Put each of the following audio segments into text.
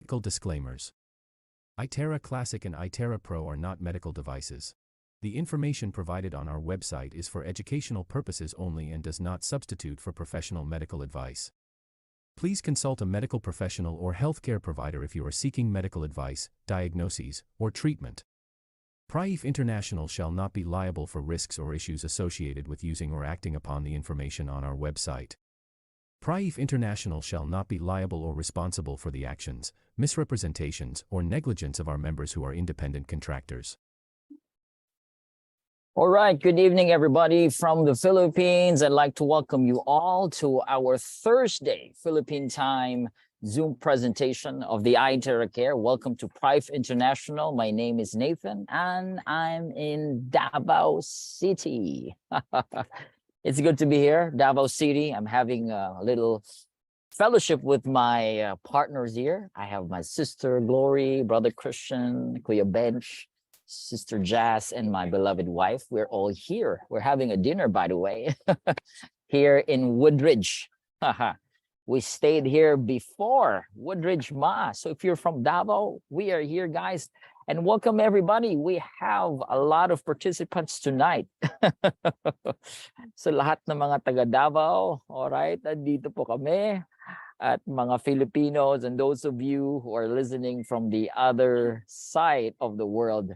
Medical disclaimers. iTerra Classic and iTerra Pro are not medical devices. The information provided on our website is for educational purposes only and does not substitute for professional medical advice. Please consult a medical professional or healthcare provider if you are seeking medical advice, diagnoses, or treatment. Praif International shall not be liable for risks or issues associated with using or acting upon the information on our website. Praif International shall not be liable or responsible for the actions, misrepresentations, or negligence of our members who are independent contractors. All right, good evening, everybody from the Philippines. I'd like to welcome you all to our Thursday Philippine time Zoom presentation of the iTeracare. Welcome to Praif International. My name is Nathan, and I'm in Davao City. It's good to be here, Davao City. I'm having a little fellowship with my partners here. I have my sister Glory, brother Christian, Kuya Bench, Sister Jazz, and my beloved wife. We're all here. We're having a dinner, by the way, here in Woodridge. We stayed here before Woodridge Ma. So if you're from Davao, we are here, guys. And welcome, everybody. We have a lot of participants tonight. So lahat ng mga taga Davao, all right, nandito po kami. At mga Filipinos and those of you who are listening from the other side of the world,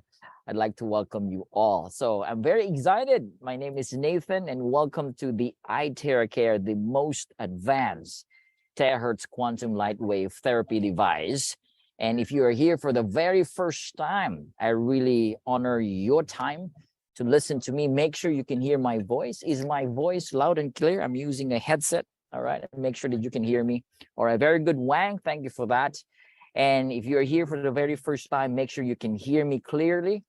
I'd like to welcome you all. So I'm very excited. My name is Nathan, and welcome to the iTeracare, the most advanced terahertz quantum light wave therapy device. And if you are here for the very first time, I really honor your time to listen to me. Make sure you can hear my voice. Is my voice loud and clear? I'm using a headset. All right, make sure that you can hear me. All right, very good, Wang. Thank you for that. And if you're here for the very first time, make sure you can hear me clearly.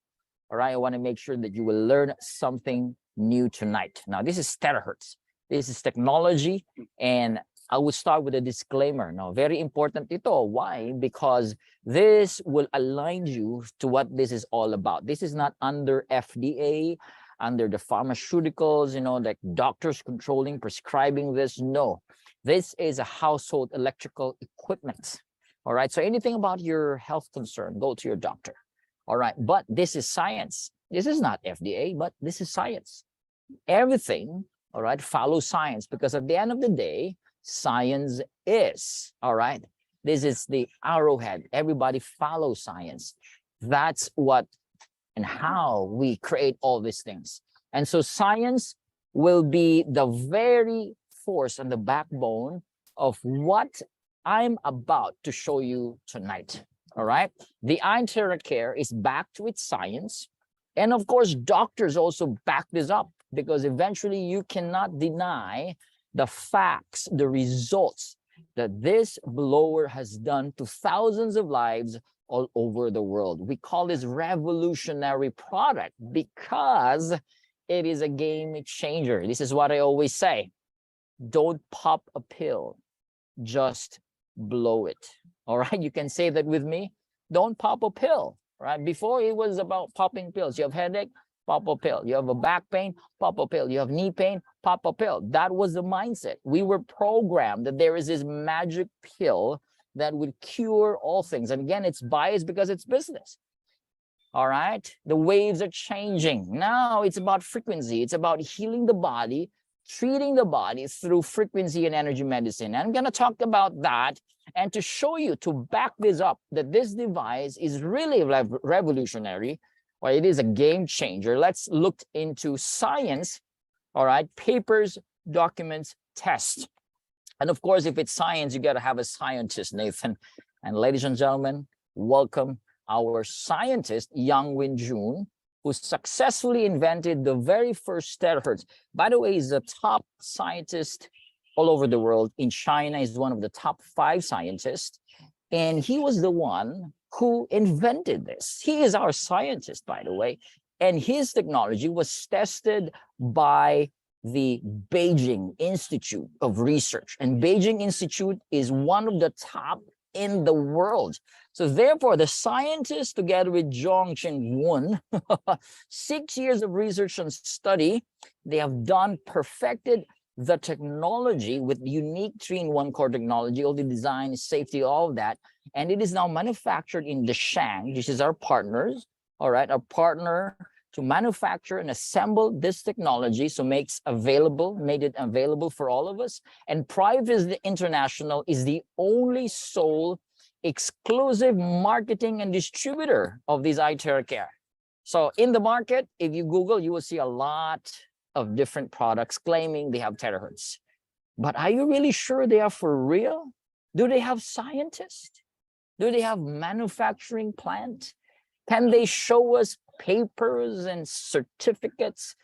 All right, I want to make sure that you will learn something new tonight. Now, this is terahertz. This is technology, and I will start with a disclaimer. Now, very important ito. Why? Because this will align you to what this is all about. This is not under FDA, under the pharmaceuticals, like doctors controlling, prescribing this. No, this is a household electrical equipment. All right, so anything about your health concern, go to your doctor. All right, but this is science. This is not FDA, but this is science. Everything, all right, follows science, because at the end of the day, science is, all right, this is the arrowhead. Everybody follows science. That's what and how we create all these things. And so science will be the very force and the backbone of what I'm about to show you tonight. All right. The iTeracare is backed with science. And of course, doctors also back this up, because eventually you cannot deny the facts, the results that this blower has done to thousands of lives all over the world. We call this revolutionary product because it is a game changer. This is what I always say. Don't pop a pill, just blow it. All right, you can say that with me. Don't pop a pill, right? Before it was about popping pills. You have headache, pop a pill. You have a back pain, pop a pill. You have knee pain, pop a pill. That was the mindset. We were programmed that there is this magic pill that would cure all things. And again, it's biased because it's business. All right, the waves are changing. Now it's about frequency. It's about healing the body, treating the body through frequency and energy medicine. And I'm going to talk about that and to show you, to back this up, that this device is really revolutionary, or it is a game changer. Let's look into science, all right, papers, documents, tests. And of course, if it's science, you got to have a scientist, Nathan. And ladies and gentlemen, welcome our scientist, Yang Win Jun, who successfully invented the very first terahertz. By the way, he's a top scientist all over the world. In China, he's one of the top 5 scientists. And he was the one who invented this. He is our scientist, by the way. And his technology was tested by the Beijing Institute of Research. And Beijing Institute is one of the top in the world. So therefore, the scientists, together with Zhong Chen-Wun, 6 years of research and study, they have perfected the technology with unique 3-in-1 core technology, all the design, safety, all of that. And it is now manufactured in Deshang. This is our partners, all right, our partner to manufacture and assemble this technology. So made it available for all of us. And Prive International is the only sole exclusive marketing and distributor of these iTeracare. So in the market, if you Google, you will see a lot of different products claiming they have terahertz. But are you really sure they are for real? Do they have scientists? Do they have manufacturing plant? Can they show us papers and certificates?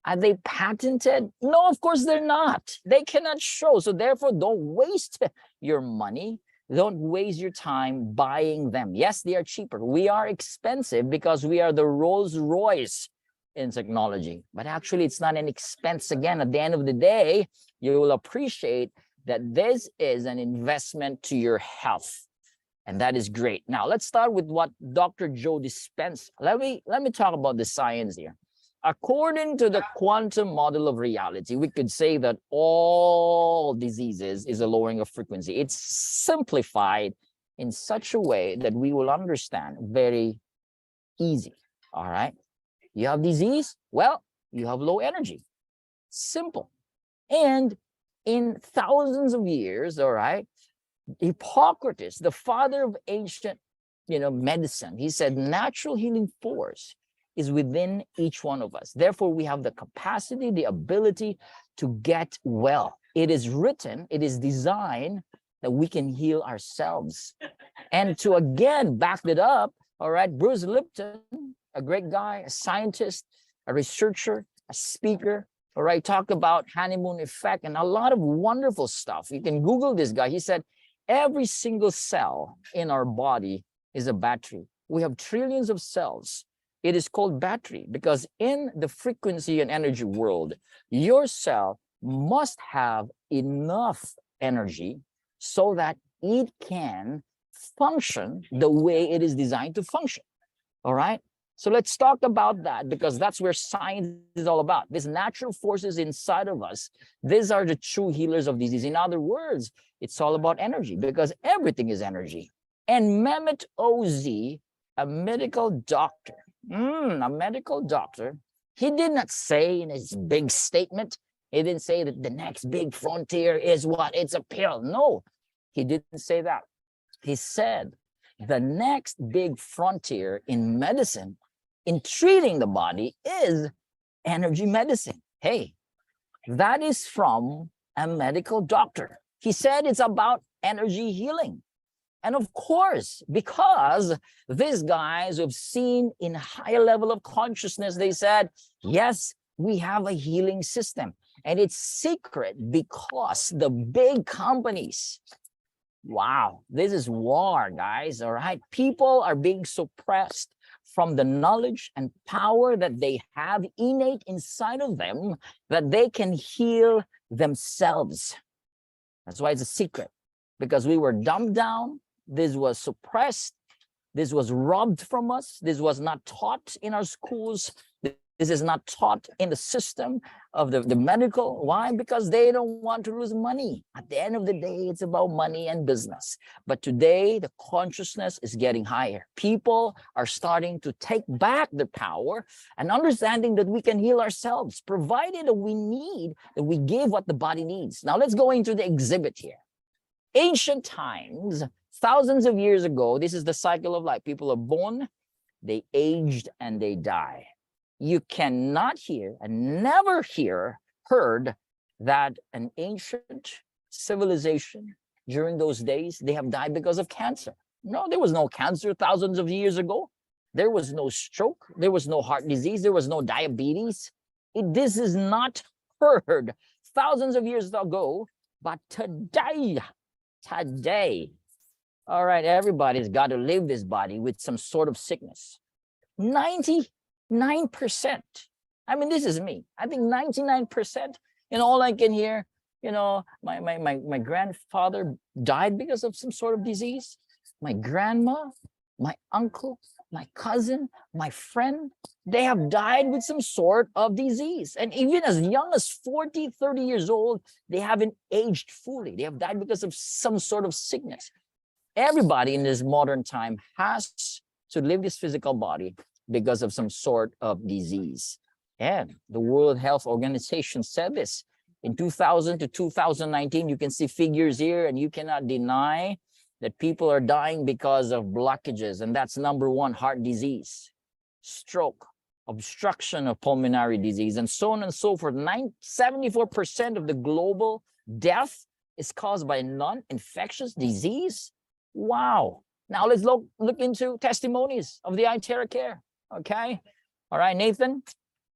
Are they patented? No, of course they're not. They cannot show. So therefore, don't waste your money. Don't waste your time buying them. Yes, they are cheaper. We are expensive because we are the Rolls Royce in technology. But actually, it's not an expense. Again, at the end of the day, you will appreciate that this is an investment to your health. And that is great. Now, let's start with what Dr. Joe dispensed. Let me talk about the science here. According to the quantum model of reality, we could say that all diseases is a lowering of frequency. It's simplified in such a way that we will understand very easy, all right? You have disease, well, you have low energy. Simple. And in thousands of years, all right, Hippocrates, the father of ancient, medicine, he said natural healing force is within each one of us. Therefore, we have the capacity, the ability to get well. It is written, it is designed that we can heal ourselves. And to again back it up, all right, Bruce Lipton, a great guy, a scientist, a researcher, a speaker, all right, talked about honeymoon effect and a lot of wonderful stuff. You can Google this guy. He said, every single cell in our body is a battery. We have trillions of cells. It is called battery because in the frequency and energy world, your cell must have enough energy so that it can function the way it is designed to function. All right? So let's talk about that because that's where science is all about. These natural forces inside of us, these are the true healers of disease. In other words, it's all about energy because everything is energy. And Mehmet Oz, a medical doctor, he did not say in his big statement, he didn't say that the next big frontier is what? It's a pill. No, he didn't say that. He said the next big frontier in medicine, in treating the body, is energy medicine. Hey, that is from a medical doctor. He said it's about energy healing. And of course, because these guys have seen in higher level of consciousness, they said, yes, we have a healing system. And it's secret because the big companies, wow, this is war, guys, all right? People are being suppressed from the knowledge and power that they have innate inside of them, that they can heal themselves. That's why it's a secret, because we were dumbed down. This was suppressed. This was robbed from us. This was not taught in our schools. This is not taught in the system of the medical. Why? Because they don't want to lose money. At the end of the day, it's about money and business. But today, the consciousness is getting higher. People are starting to take back their power and understanding that we can heal ourselves, provided that we give what the body needs. Now, let's go into the exhibit here. Ancient times, thousands of years ago, this is the cycle of life. People are born, they aged, and they die. You cannot hear and never heard that an ancient civilization during those days, they have died because of cancer. No, there was no cancer thousands of years ago. There was no stroke. There was no heart disease. There was no diabetes. This is not heard thousands of years ago, but today, all right, everybody's got to leave this body with some sort of sickness. 99%. I mean, this is me. I think 99%, all I can hear, my grandfather died because of some sort of disease. My grandma, my uncle, my cousin, my friend, they have died with some sort of disease. And even as young as 40, 30 years old, they haven't aged fully. They have died because of some sort of sickness. Everybody in this modern time has to live this physical body because of some sort of disease. And the World Health Organization said this. In 2000 to 2019, you can see figures here, and you cannot deny that people are dying because of blockages. And that's number one, heart disease, stroke, obstruction of pulmonary disease, and so on and so forth. 74% of the global death is caused by non-infectious disease. Wow. Now let's look into testimonies of the iTeracare. Okay. All right, Nathan,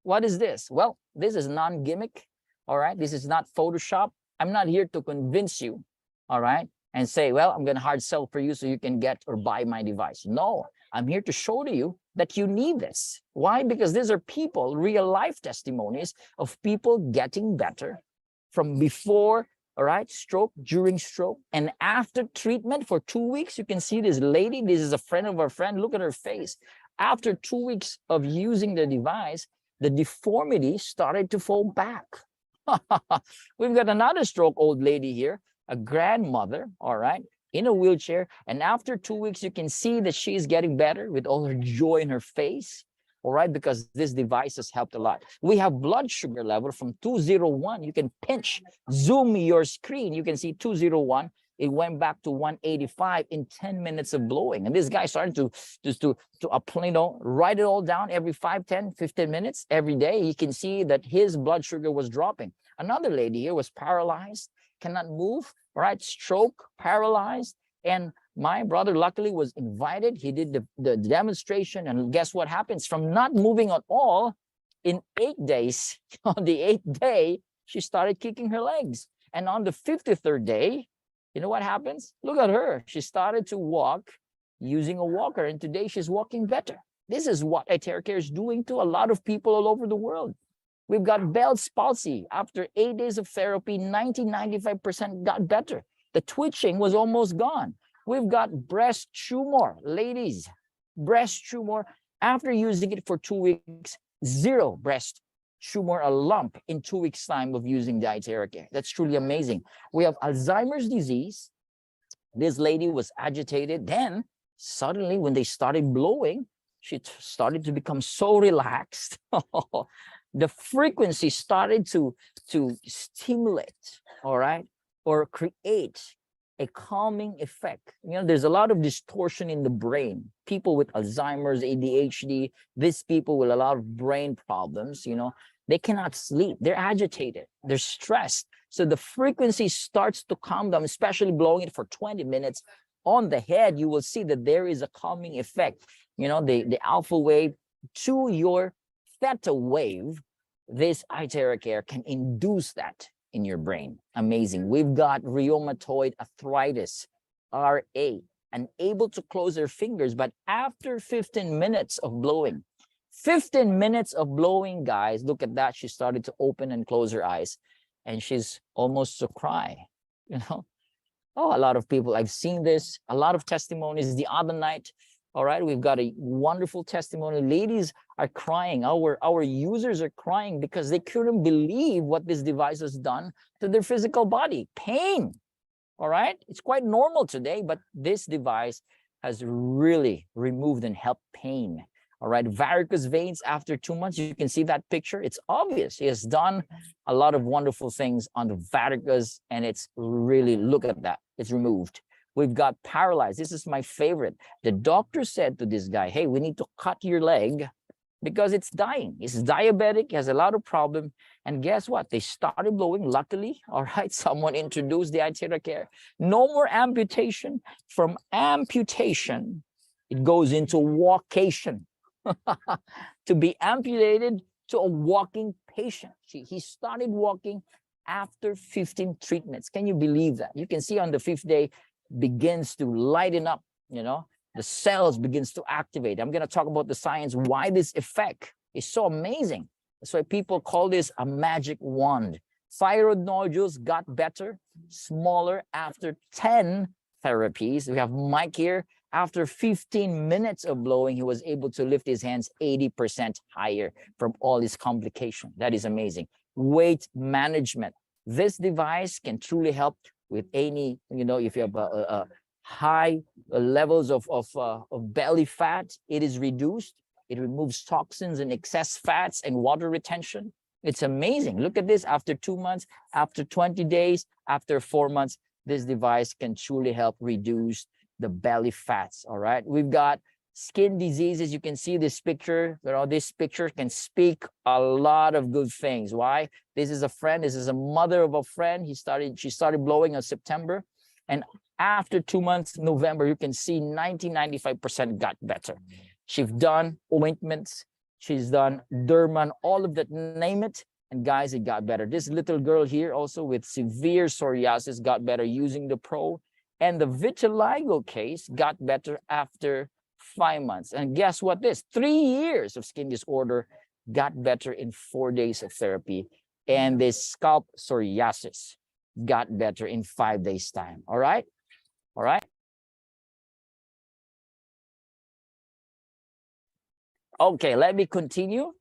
what is this? Well, this is non-gimmick. All right. This is not Photoshop. I'm not here to convince you. All right. And say, well, I'm going to hard sell for you so you can get or buy my device. No, I'm here to show to you that you need this. Why? Because these are people, real life testimonies of people getting better from before, all right, stroke, during stroke, and after treatment for 2 weeks. You can see this lady. This is a friend of our friend. Look at her face. After 2 weeks of using the device, the deformity started to fall back. We've got another stroke old lady here, a grandmother, all right, in a wheelchair. And after 2 weeks, you can see that she's getting better with all her joy in her face, all right, because this device has helped a lot. We have blood sugar level from 201. You can pinch, zoom your screen. You can see 201. It went back to 185 in 10 minutes of blowing. And this guy started to apply, write it all down every 5, 10, 15 minutes every day. You can see that his blood sugar was dropping. Another lady here was paralyzed, cannot move, right? Stroke, paralyzed. And my brother luckily was invited. He did the demonstration, and guess what happens? From not moving at all, in 8 days, on the 8th day, she started kicking her legs. And on the 53rd day, you know what happens? Look at her. She started to walk using a walker, and today she's walking better. This is what iTeracare is doing to a lot of people all over the world. We've got Bell's palsy. After 8 days of therapy, 95% got better. The twitching was almost gone. We've got breast tumor. Ladies, breast tumor. After using it for 2 weeks, 0 breast tumor, a lump in 2 weeks' time of using the iTeracare. That's truly amazing. We have Alzheimer's disease. This lady was agitated. Then suddenly when they started blowing, she started to become so relaxed. The frequency started to stimulate, all right, or create a calming effect. You know, there's a lot of distortion in the brain. People with Alzheimer's, ADHD, these people with a lot of brain problems, you know, they cannot sleep. They're agitated. They're stressed. So the frequency starts to calm them, especially blowing it for 20 minutes on the head. You will see that there is a calming effect. You know, the alpha wave to your theta wave. This iTeracare can induce that in your brain. Amazing. We've got rheumatoid arthritis, RA, unable to close their fingers, but after 15 minutes of blowing, 15 minutes of blowing, guys, look at that. She started to open and close her eyes, and she's almost to cry, you know. Oh, a lot of people, I've seen this, a lot of testimonies. The other night, all right, we've got a wonderful testimony. Ladies are crying. Our users are crying because they couldn't believe what this device has done to their physical body. Pain, all right? It's quite normal today, but this device has really removed and helped pain, all right? Varicose veins after 2 months. You can see that picture. It's obvious. He has done a lot of wonderful things on the varicose, and it's really, look at that. It's removed. We've got paralyzed. This is my favorite. The doctor said to this guy, hey, we need to cut your leg because it's dying. It's diabetic, has a lot of problem. And guess what? They started blowing. Luckily, all right, someone introduced the iTeracare. No more amputation. From amputation, it goes into walkation. To be amputated to a walking patient. He started walking after 15 treatments. Can you believe that? You can see on the 5th day, begins to lighten up, you know, the cells begins to activate. I'm going to talk about the science, why this effect is so amazing. That's why people call this a magic wand. Thyroid nodules got better, smaller after 10 therapies. We have Mike here. After 15 minutes of blowing, he was able to lift his hands 80% higher from all his complication. That is amazing. Weight management. This device can truly help with any, if you have a high levels of belly fat, it is reduced. It removes toxins and excess fats and water retention. It's amazing. Look at this. After 2 months, after 20 days, after 4 months, this device can truly help reduce the belly fats. All right. We've got skin diseases. You can see this picture. This picture can speak a lot of good things. Why? This is a friend. This is a mother of a friend. She started blowing in September. And after 2 months, November, you can see 95% got better. She's done ointments. She's done Derman, all of that, name it. And guys, it got better. This little girl here also with severe psoriasis got better using the Pro. And the vitiligo case got better after 5 months. And guess what? 3 years of skin disorder got better in 4 days of therapy. And this scalp psoriasis got better in 5 days' time. All right? All right? Okay, let me continue.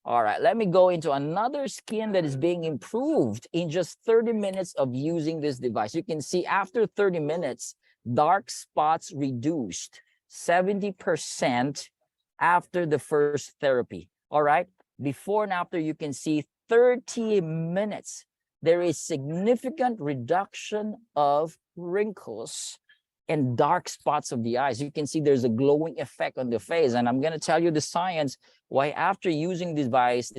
All right, let me go into another skin that is being improved in just 30 minutes of using this device. You can see after 30 minutes, dark spots reduced 70% after the first therapy. All right, before and after, you can see 30 minutes. There is significant reduction of wrinkles and dark spots of the eyes. You can see there's a glowing effect on the face. And I'm going to tell you the science why after using this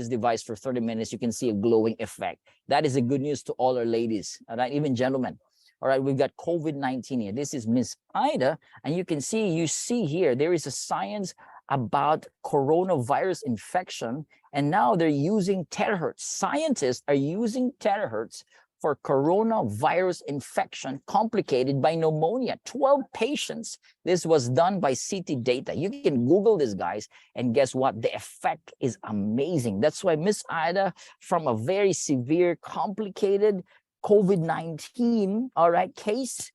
device for 30 minutes, you can see a glowing effect. That is a good news to all our ladies, all right, even gentlemen. All right, we've got COVID-19 here. This is Miss Ida. And you see here, there is a science about coronavirus infection. And now they're using terahertz. Scientists are using terahertz for coronavirus infection complicated by pneumonia. 12 patients. This was done by CT data. You can Google this, guys, and guess what? The effect is amazing. That's why Miss Ida, from a very severe, complicated COVID-19, all right, case,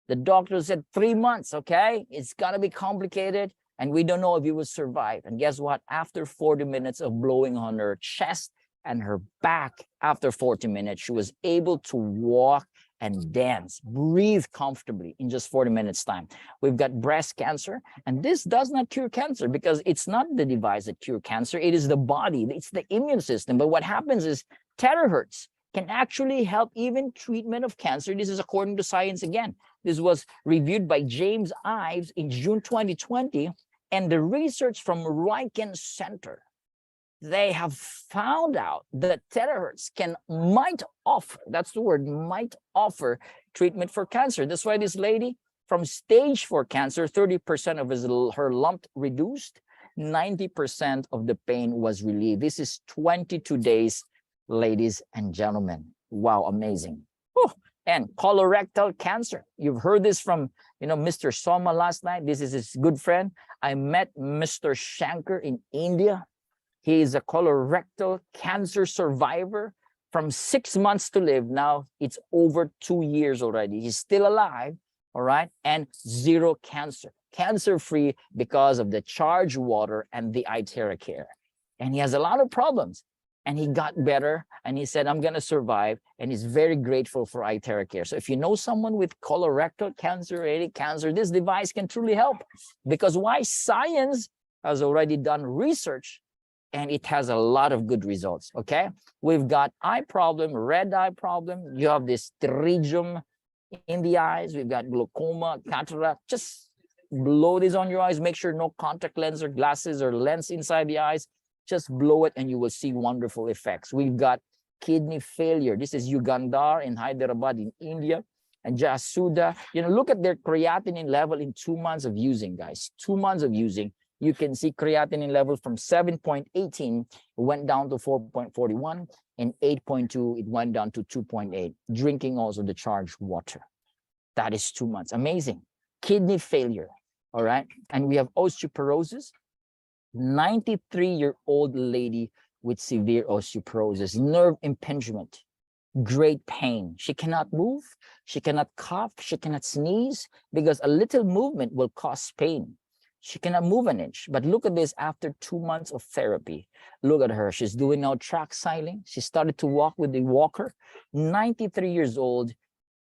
the doctor said 3 months, okay? It's gonna be complicated, and we don't know if you will survive. And guess what? After 40 minutes of blowing on her chest and her back, after 40 minutes, she was able to walk and dance, breathe comfortably in just 40 minutes time. We've got breast cancer, and this does not cure cancer because it's not the device that cures cancer. It is the body, it's the immune system. But what happens is terahertz can actually help even treatment of cancer. This is according to science again. This was reviewed by James Ives in June 2020, and the research from Riken Center, they have found out that terahertz might offer, that's the word, might offer treatment for cancer. That's why this lady from stage 4 cancer, 30% of her lump reduced, 90% of the pain was relieved. This is 22 days, ladies and gentlemen. Wow, amazing. Whew. And colorectal cancer. You've heard this from, Mr. Soma last night. This is his good friend. I met Mr. Shankar in India. He is a colorectal cancer survivor from 6 months to live. Now it's over 2 years already. He's still alive, all right? And 0 cancer, cancer-free because of the charged water and the iTeracare. And he has a lot of problems. And he got better, and he said, I'm going to survive, and he's very grateful for iTeracare. So if you know someone with colorectal cancer, any cancer, this device can truly help. Because why? Science has already done research, and it has a lot of good results, okay? We've got eye problem, red eye problem. You have this pterygium in the eyes. We've got glaucoma, cataract. Just blow this on your eyes. Make sure no contact lens or glasses or lens inside the eyes. Just blow it and you will see wonderful effects. We've got kidney failure. This is Ugandar in Hyderabad in India, and Jasuda. Look at their creatinine level in 2 months of using, guys. 2 months of using. You can see creatinine level from 7.18 went down to 4.41, and 8.2 it went down to 2.8. Drinking also the charged water. That is 2 months. Amazing. Kidney failure. All right. And we have osteoporosis. 93-year-old lady with severe osteoporosis, nerve impingement. great pain. She cannot move, she cannot cough, she cannot sneeze, because a little movement will cause pain. She cannot move an inch. But look at this, after 2 months of therapy. Look at her. She's doing now track cycling. She started to walk with the walker. 93 years old.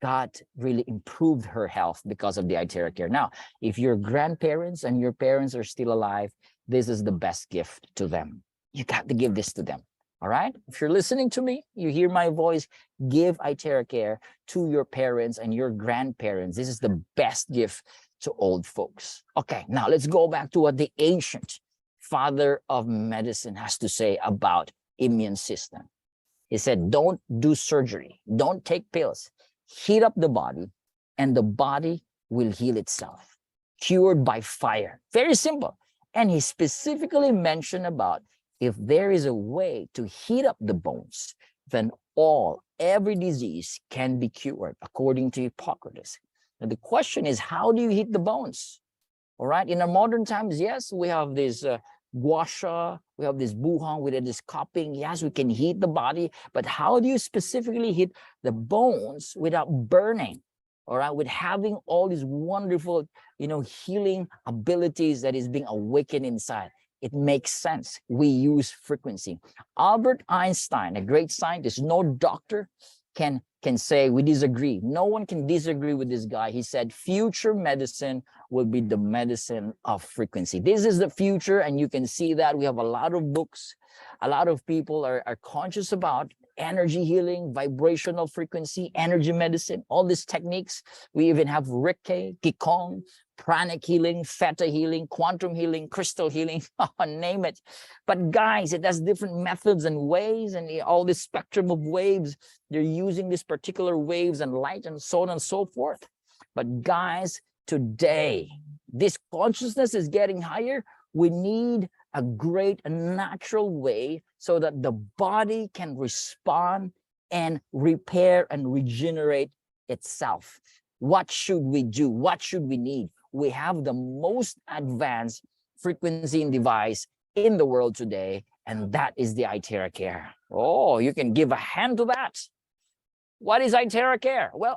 God really improved her health because of the iTeracare. Now, if your grandparents and your parents are still alive, this is the best gift to them. You got to give this to them. All right? If you're listening to me, you hear my voice, give iTeracare to your parents and your grandparents. This is the best gift to old folks. Okay, now let's go back to what the ancient father of medicine has to say about immune system. He said, don't do surgery, don't take pills, heat up the body, and the body will heal itself. Cured by fire. Very simple. And he specifically mentioned about if there is a way to heat up the bones, then every disease can be cured, according to Hippocrates. Now, the question is, how do you heat the bones? All right, in our modern times, yes, we have this gua sha, we have this buhang, we have this cupping. Yes, we can heat the body, but how do you specifically heat the bones without burning? All right, with having all these wonderful, healing abilities that is being awakened inside. It makes sense. We use frequency. Albert Einstein, a great scientist, no doctor can say we disagree. No one can disagree with this guy. He said future medicine will be the medicine of frequency. This is the future, and you can see that we have a lot of books. A lot of people are conscious about energy healing, vibrational frequency, energy medicine, all these techniques. We even have Reiki, Qigong, pranic healing, theta healing, quantum healing, crystal healing, name it. But guys, it has different methods and ways, and all this spectrum of waves, they're using these particular waves and light and so on and so forth. But guys, today, this consciousness is getting higher. We need a great natural way so that the body can respond and repair and regenerate itself. What should we do? What should we need? We have the most advanced frequency device in the world today, and that is the iTeracare. Oh, you can give a hand to that. What is iTeracare? Well,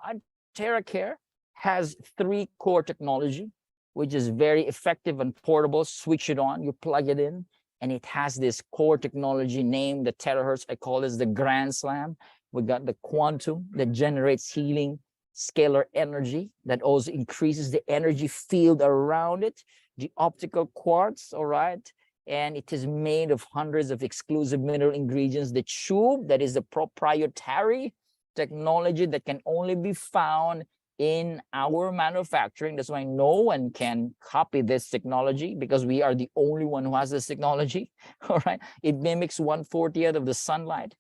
iTeracare has 3 core technology, which is very effective and portable. Switch it on, you plug it in, and it has this core technology named the terahertz. I call this the Grand Slam. We got the quantum that generates healing scalar energy that also increases the energy field around it. The optical quartz, all right, and it is made of hundreds of exclusive mineral ingredients. The tube, that is the proprietary technology that can only be found in our manufacturing. That's why no one can copy this technology, because we are the only one who has this technology. All right, it mimics 1/40th of the sunlight,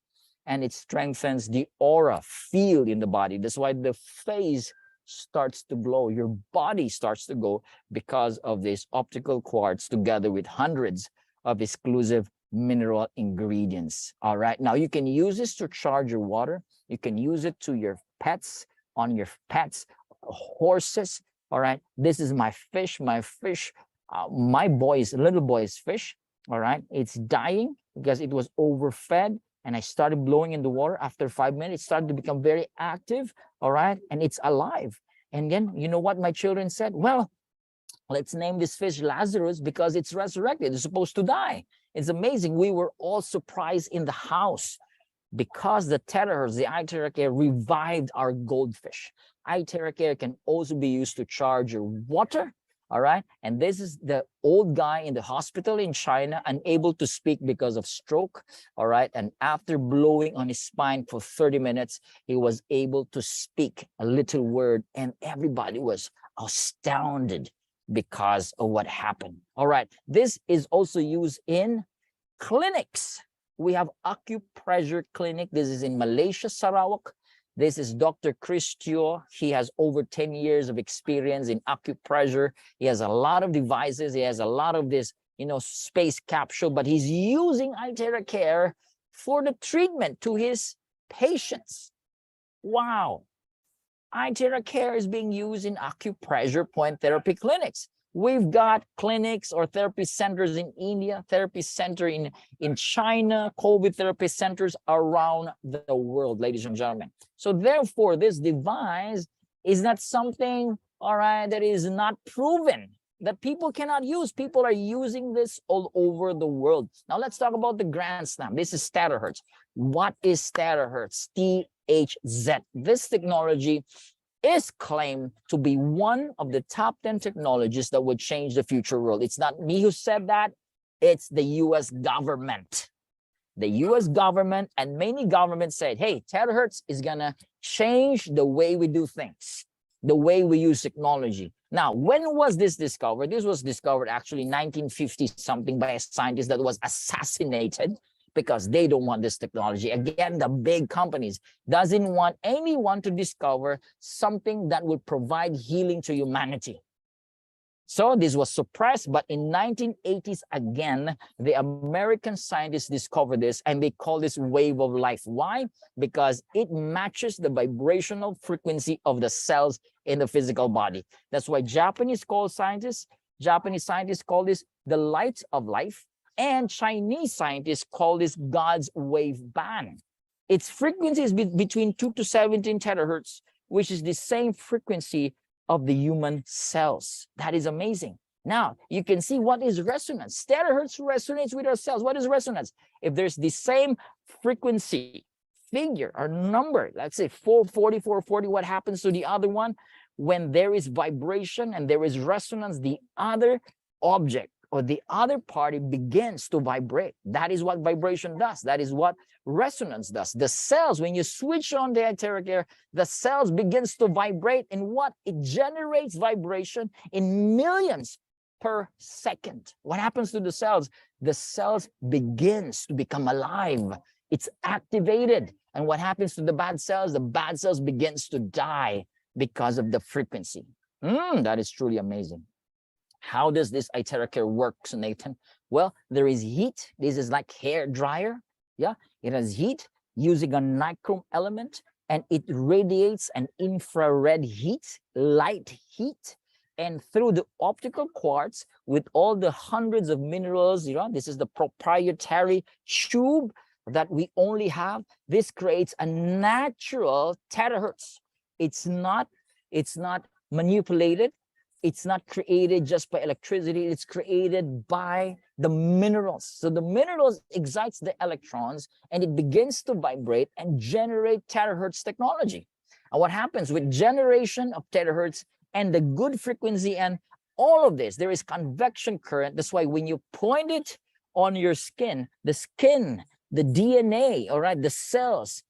and it strengthens the aura field in the body. That's why the face starts to glow, your body starts to go, because of this optical quartz together with hundreds of exclusive mineral ingredients. All right, now you can use this to charge your water. You can use it to your pets, on your pets, horses. All right, this is my fish, my little boy's fish. All right, it's dying because it was overfed, and I started blowing in the water. After 5 minutes, it started to become very active. All right, and it's alive. And then, you know what my children said? Well, let's name this fish Lazarus because it's resurrected. It's supposed to die. It's amazing. We were all surprised in the house, because the terahertz, the iTeracare, revived our goldfish. iTeracare can also be used to charge your water. All right, and this is the old guy in the hospital in China, unable to speak because of stroke. All right, and after blowing on his spine for 30 minutes, he was able to speak a little word, and everybody was astounded because of what happened. All right, this is also used in clinics. We have acupressure clinic. This is in Malaysia, Sarawak. This is Dr. Chris Teo. He has over 10 years of experience in acupressure. He has a lot of devices. He has a lot of this, space capsule, but he's using iTeracare for the treatment to his patients. Wow. iTeracare is being used in acupressure point therapy clinics. We've got clinics or therapy centers in India, therapy center in China, COVID therapy centers around the world, ladies and gentlemen. So therefore, this device is not something, all right, that is not proven, that people cannot use. People are using this all over the world. Now let's talk about the grand slam. This is terahertz. What is terahertz? THZ. This technology is claimed to be one of the top 10 technologies that would change the future world. It's not me who said that, it's the US government. The US government and many governments said, hey, terahertz is gonna change the way we do things, the way we use technology. Now, when was this discovered? This was discovered actually 1950 something by a scientist that was assassinated because they don't want this technology. Again, the big companies doesn't want anyone to discover something that would provide healing to humanity. So this was suppressed, but in 1980s, again, the American scientists discovered this and they call this wave of life. Why? Because it matches the vibrational frequency of the cells in the physical body. That's why Japanese scientists call this the light of life, and Chinese scientists call this God's wave band. Its frequency is between 2 to 17 terahertz, which is the same frequency of the human cells. That is amazing. Now, you can see what is resonance. Terahertz resonates with our cells. What is resonance? If there's the same frequency, figure or number, let's say 440, 440, what happens to the other one? When there is vibration and there is resonance, the other object or the other party begins to vibrate. That is what vibration does. That is what resonance does. The cells, when you switch on the iTeracare, the cells begins to vibrate, and what? It generates vibration in millions per second. What happens to the cells? The cells begins to become alive. It's activated. And what happens to the bad cells? The bad cells begins to die because of the frequency. That is truly amazing. How does this iTeracare work, Nathan? Well, there is heat. This is like hair dryer. Yeah, it has heat using a nichrome element, and it radiates an infrared heat, light heat. And through the optical quartz with all the hundreds of minerals, this is the proprietary tube that we only have. This creates a natural terahertz. It's not manipulated. It's not created just by electricity. It's created by the minerals. So the minerals excites the electrons and it begins to vibrate and generate terahertz technology. And what happens with generation of terahertz and the good frequency and all of this, there is convection current. That's why when you point it on your skin, the DNA, all right, the cells,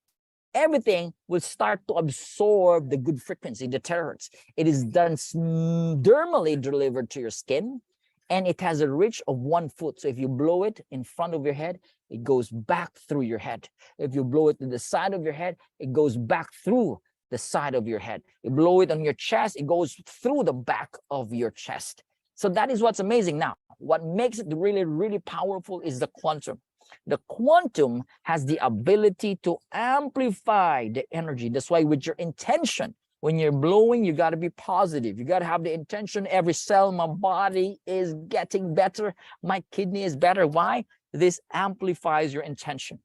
everything will start to absorb the good frequency, the terahertz. It is done dermally delivered to your skin, and it has a reach of 1 foot. So if you blow it in front of your head, it goes back through your head. If you blow it to the side of your head, it goes back through the side of your head. You blow it on your chest, it goes through the back of your chest. So that is what's amazing. Now, what makes it really, really powerful is the quantum. The quantum has the ability to amplify the energy. That's why with your intention, when you're blowing, you got to be positive. You got to have the intention. Every cell, my body is getting better. My kidney is better. Why? This amplifies your intention.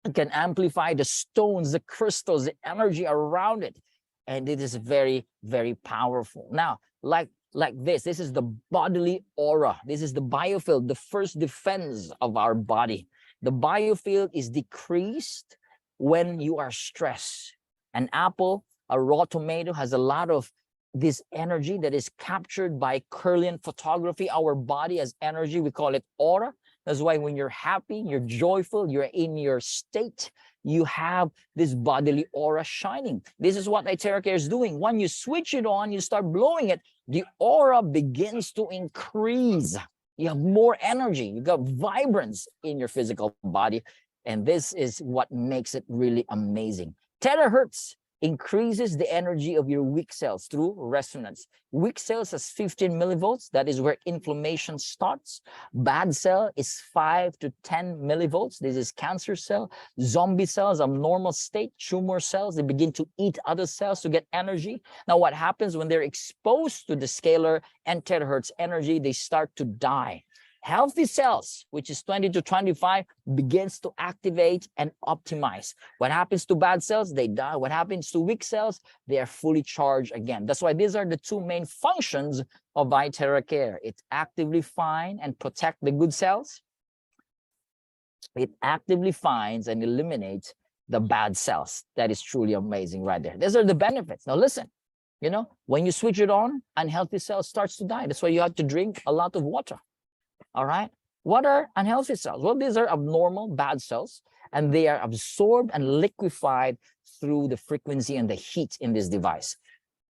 It can amplify the stones, the crystals, the energy around it. And it is very, very powerful. Now, like this is the bodily aura. This is the biofield, the first defense of our body. The biofield is decreased when you are stressed. An apple, a raw tomato has a lot of this energy that is captured by Kirlian photography. Our body has energy. We call it aura. That's why when you're happy, you're joyful, you're in your state, you have this bodily aura shining. This is what iTeracare is doing. When you switch it on, you start blowing it, the aura begins to increase. You have more energy. You got vibrance in your physical body. And this is what makes it really amazing. Terahertz increases the energy of your weak cells through resonance. Weak cells has 15 millivolts. That is where inflammation starts. Bad cell is 5 to 10 millivolts. This is cancer cell. Zombie cells, abnormal state. Tumor cells, they begin to eat other cells to get energy. Now, what happens when they're exposed to the scalar and terahertz energy? They start to die. Healthy cells, which is 20 to 25, begins to activate and optimize. What happens to bad cells? They die. What happens to weak cells? They are fully charged again. That's why these are the two main functions of iTeracare. It actively find and protect the good cells. It actively finds and eliminates the bad cells. That is truly amazing right there. These are the benefits. Now listen, you know, when you switch it on, unhealthy cells starts to die. That's why you have to drink a lot of water. All right. What are unhealthy cells? Well, these are abnormal bad cells, and they are absorbed and liquefied through the frequency and the heat in this device.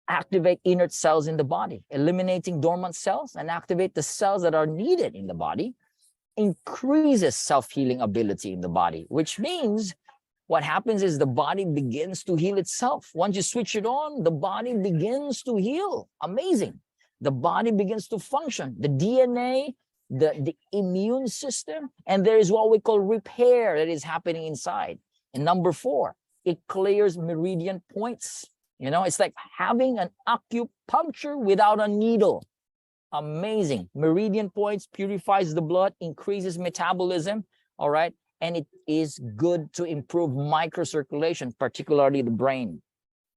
Activate inert cells in the body, eliminating dormant cells, and activate the cells that are needed in the body. Increases self-healing ability in the body, which means what happens is the body begins to heal itself. Once you switch it on, the body begins to heal. Amazing. The body begins to function. The DNA, the immune system, and there is what we call repair that is happening inside. And number 4, it clears meridian points. You know, it's like having an acupuncture without a needle. Amazing. Meridian points purifies the blood, increases metabolism, all right? And it is good to improve microcirculation, particularly the brain.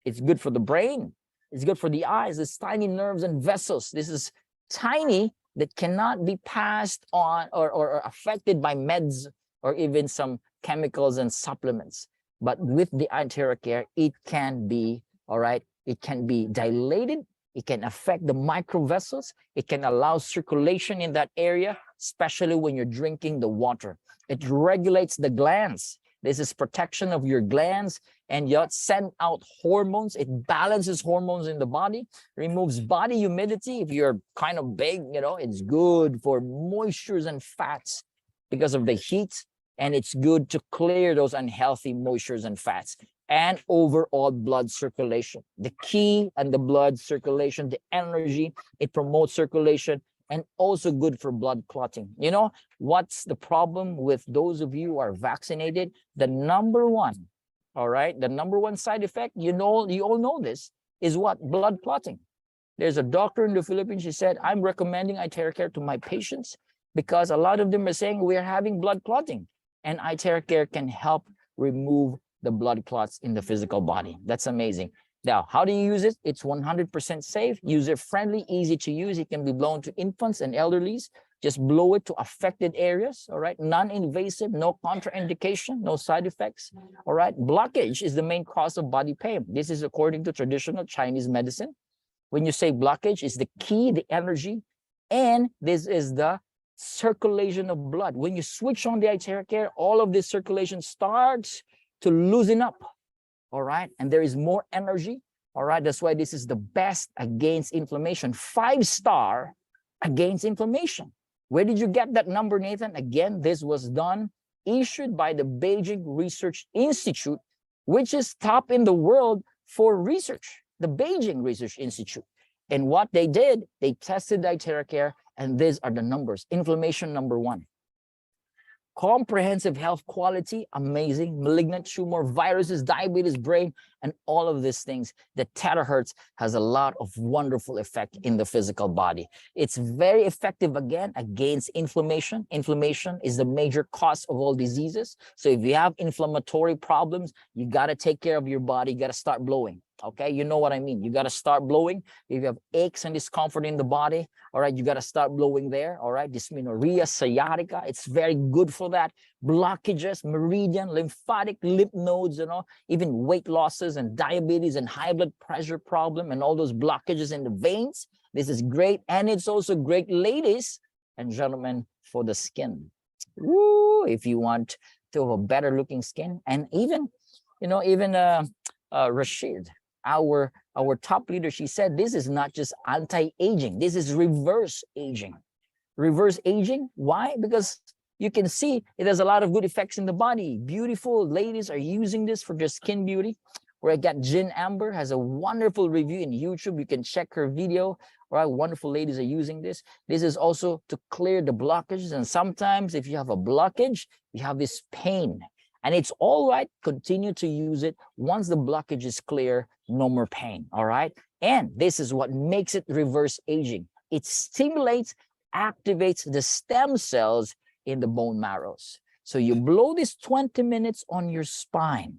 It's good for the brain. It's good for the eyes. It's tiny nerves and vessels. This is tiny, that cannot be passed on or affected by meds or even some chemicals and supplements. But with the iTeracare, it can be, all right, it can be dilated. It can affect the microvessels. It can allow circulation in that area, especially when you're drinking the water. It regulates the glands. This is protection of your glands, and you send out hormones. It balances hormones in the body, removes body humidity. If you're kind of big, you know, it's good for moistures and fats because of the heat, and it's good to clear those unhealthy moistures and fats, and overall blood circulation. The key and the blood circulation, the energy, it promotes circulation, and also good for blood clotting. You know, what's the problem with those of you who are vaccinated? The number one, all right, the number one side effect, you all know this, is what? Blood clotting. There's a doctor in the Philippines, she said, I'm recommending iTeracare to my patients because a lot of them are saying we are having blood clotting, and iTeracare can help remove the blood clots in the physical body. That's amazing. Now, how do you use it? It's 100% safe, user-friendly, easy to use. It can be blown to infants and elderlies. Just blow it to affected areas, all right? Non-invasive, no contraindication, no side effects, all right? Blockage is the main cause of body pain. This is according to traditional Chinese medicine. When you say blockage, is the key, the energy, and this is the circulation of blood. When you switch on the iTeracare, all of this circulation starts to loosen up. All right, and there is more energy. All right, that's why this is the best against inflammation. 5-star against inflammation. Where did you get that number, Nathan? Again, this was done, issued by the Beijing Research Institute, which is top in the world for research, the Beijing Research Institute. And what they did, they tested iTeracare, and these are the numbers. Inflammation, number 1. Comprehensive health quality, amazing. Malignant tumor, viruses, diabetes, brain, and all of these things. The terahertz has a lot of wonderful effect in the physical body. It's very effective, again, against inflammation. Inflammation is the major cause of all diseases. So if you have inflammatory problems, you got to take care of your body. You got to start blowing. Okay, you know what I mean. You got to start blowing. If you have aches and discomfort in the body, all right, you got to start blowing there. All right, dysmenorrhea, sciatica, it's very good for that. Blockages, meridian, lymphatic, lymph nodes, you know, even weight losses and diabetes and high blood pressure problem and all those blockages in the veins. This is great, and it's also great, ladies and gentlemen, for the skin. Woo, if you want to have a better looking skin, and even, you know, even Rashid, our top leader, she said this is not just anti-aging, this is reverse aging. Reverse aging, why? Because you can see it has a lot of good effects in the body. Beautiful ladies are using this for their skin beauty. where I got Jen Amber, has a wonderful review in YouTube. You can check her video. All right, wonderful ladies are using this. This is also to clear the blockages. And sometimes if you have a blockage, you have this pain. And it's all right, continue to use it. Once the blockage is clear, no more pain, all right? And this is what makes it reverse aging. It stimulates, activates the stem cells in the bone marrows. So you blow this 20 minutes on your spine.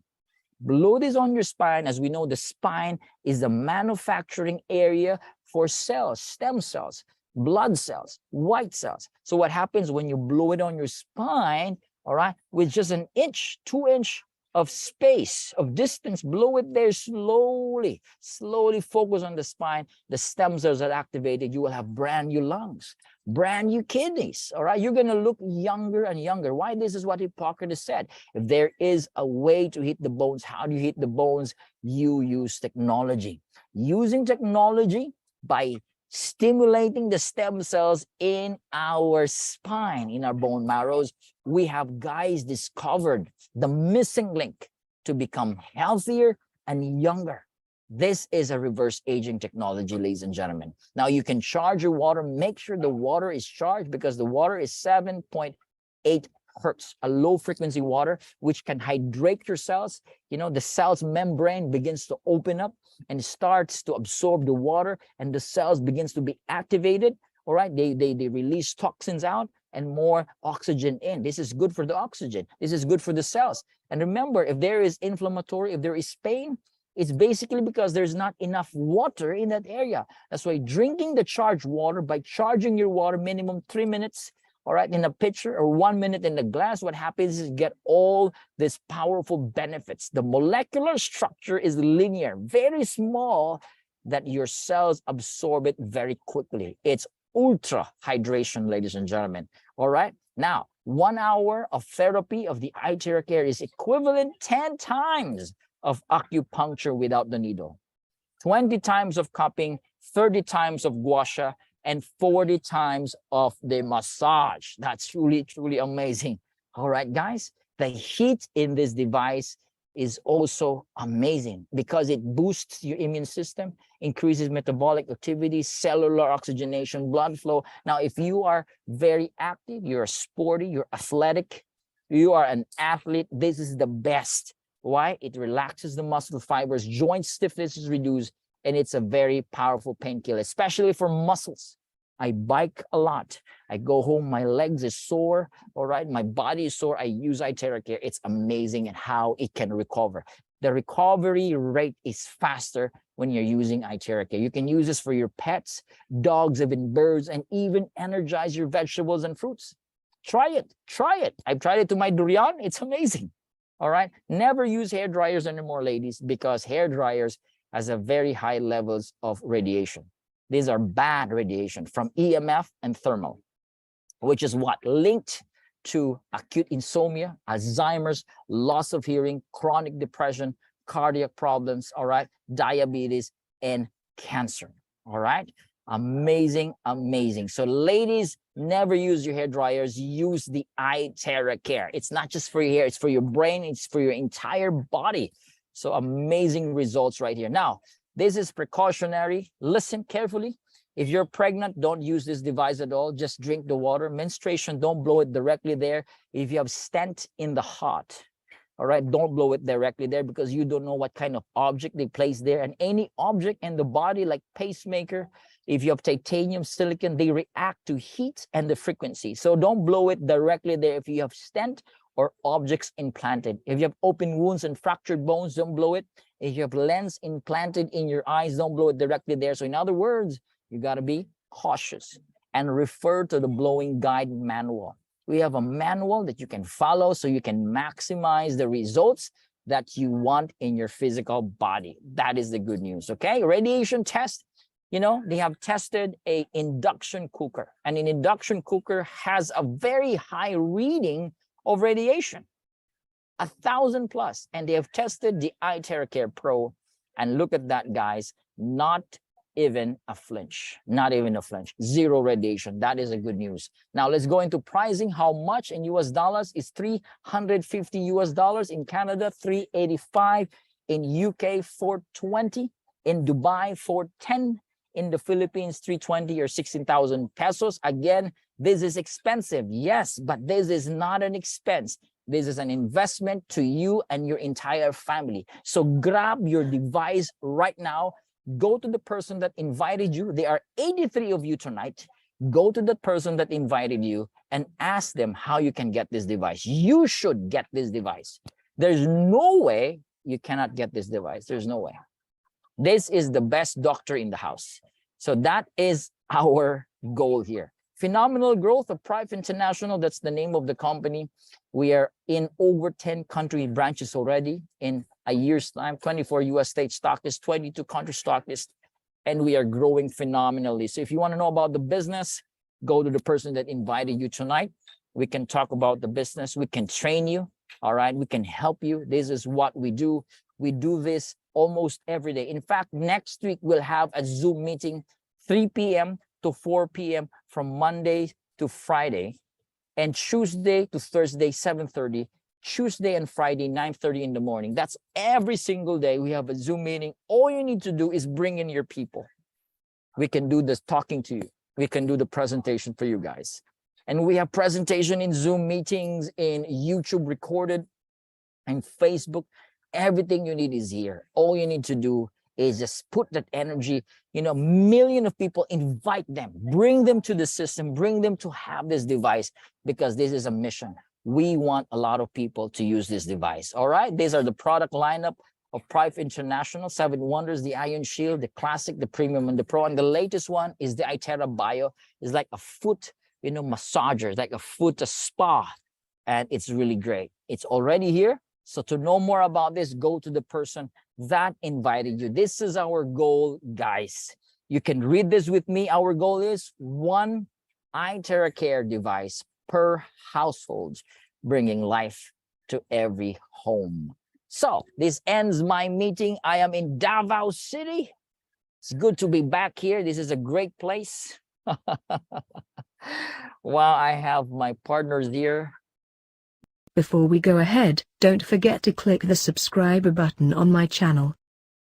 Blow this on your spine. As we know, the spine is the manufacturing area for cells, stem cells, blood cells, white cells. So what happens when you blow it on your spine, all right, with just an inch, 2 inch of space, of distance, blow it there slowly, slowly focus on the spine. The stem cells are activated. You will have brand new lungs, brand new kidneys, all right? You're going to look younger and younger. Why? This is what Hippocrates said. If there is a way to hit the bones, how do you hit the bones? You use technology. Using technology by stimulating the stem cells in our spine, in our bone marrows, we have guys discovered the missing link to become healthier and younger. This is a reverse aging technology, ladies and gentlemen. Now you can charge your water. Make sure the water is charged, because the water is 7.8 hertz, a low frequency water, which can hydrate your cells. You know, the cell's membrane begins to open up and starts to absorb the water, and the cells begins to be activated. All right, they release toxins out and more oxygen in. This is good for the oxygen. This is good for the cells. And remember, if there is inflammatory, if there is pain, it's basically because there's not enough water in that area. That's why drinking the charged water, by charging your water minimum 3 minutes, all right, in a pitcher, or 1 minute in the glass, what happens is you get all these powerful benefits. The molecular structure is linear, very small, that your cells absorb it very quickly. It's ultra hydration, ladies and gentlemen. All right. Now, 1 hour of therapy of the iTeracare is equivalent 10 times of acupuncture without the needle, 20 times of cupping, 30 times of gua sha, and 40 times of the massage. That's truly, truly amazing. All right, guys, the heat in this device is also amazing because it boosts your immune system, increases metabolic activity, cellular oxygenation, blood flow. Now, if you are very active, you're sporty, you're athletic, you are an athlete, this is the best. Why? It relaxes the muscle fibers, joint stiffness is reduced, and it's a very powerful painkiller, especially for muscles. I bike a lot. I go home, my legs is sore, all right? My body is sore. I use iTeracare. It's amazing and how it can recover. The recovery rate is faster when you're using iTeracare. You can use this for your pets, dogs, even birds, and even energize your vegetables and fruits. Try it. Try it. I've tried it to my durian. It's amazing. All right? Never use hair dryers anymore, ladies, because hair dryers has a very high levels of radiation. These are bad radiation from EMF and thermal, which is what? Linked to acute insomnia, Alzheimer's, loss of hearing, chronic depression, cardiac problems, all right, diabetes, and cancer, all right? Amazing, amazing. So ladies, never use your hair dryers. Use the iTeracare. It's not just for your hair, it's for your brain, it's for your entire body. So amazing results right here. Now, this is precautionary. Listen carefully. If you're pregnant, don't use this device at all. Just drink the water. Menstruation, don't blow it directly there. If you have stent in the heart, all right, don't blow it directly there because you don't know what kind of object they place there. And any object in the body like pacemaker, if you have titanium, silicon, they react to heat and the frequency. So don't blow it directly there if you have stent or objects implanted. If you have open wounds and fractured bones, don't blow it. If you have lens implanted in your eyes, don't blow it directly there. So in other words, you got to be cautious and refer to the blowing guide manual. We have a manual that you can follow so you can maximize the results that you want in your physical body. That is the good news, okay? Radiation test, you know, they have tested an induction cooker, and an induction cooker has a very high reading of radiation, 1,000 plus, and they have tested the iTeracare Pro, and look at that, guys, not even a flinch, not even a flinch, zero radiation. That is a good news. Now let's go into pricing. How much in US dollars is $350 US, in Canada, $385, in UK 420, in Dubai 410, in the Philippines 320 or 16,000 pesos. Again, this is expensive, yes, but this is not an expense. This is an investment to you and your entire family. So grab your device right now. Go to the person that invited you. There are 83 of you tonight. Go to the person that invited you and ask them how you can get this device. You should get this device. There's no way you cannot get this device. There's no way. This is the best doctor in the house. So that is our goal here. Phenomenal growth of Prive International. That's the name of the company. We are in over 10 country branches already in a year's time, 24 US state stock list, 22 country stock list, and we are growing phenomenally. So if you want to know about the business, go to the person that invited you tonight. We can talk about the business. We can train you. All right. We can help you. This is what we do. We do this almost every day. In fact, next week we'll have a Zoom meeting, 3 p.m. to 4 p.m. from Monday to Friday, and Tuesday to Thursday, 7:30, Tuesday and Friday, 9:30 in the morning. That's every single day. We have a Zoom meeting. All you need to do is bring in your people. We can do this talking to you. We can do the presentation for you guys. And we have presentation in Zoom meetings, in YouTube recorded, and Facebook. Everything you need is here. All you need to do is just put that energy, million of people, invite them, bring them to the system, bring them to have this device, because this is a mission. We want a lot of people to use this device. All right. These are the product lineup of Prive International. 7 Wonders, the Iron Shield, the Classic, the Premium, and the Pro. And the latest one is the iTerra Bio. It's like a foot, massager, it's like a foot, a spa. And it's really great. It's already here. So to know more about this, go to the person that invited you. This is our goal, guys. You can read this with me. Our goal is 1 iTeracare device per household, bringing life to every home. So this ends my meeting. I am in Davao City. It's good to be back here. This is a great place. While I have my partners here. Before we go ahead, don't forget to click the subscribe button on my channel.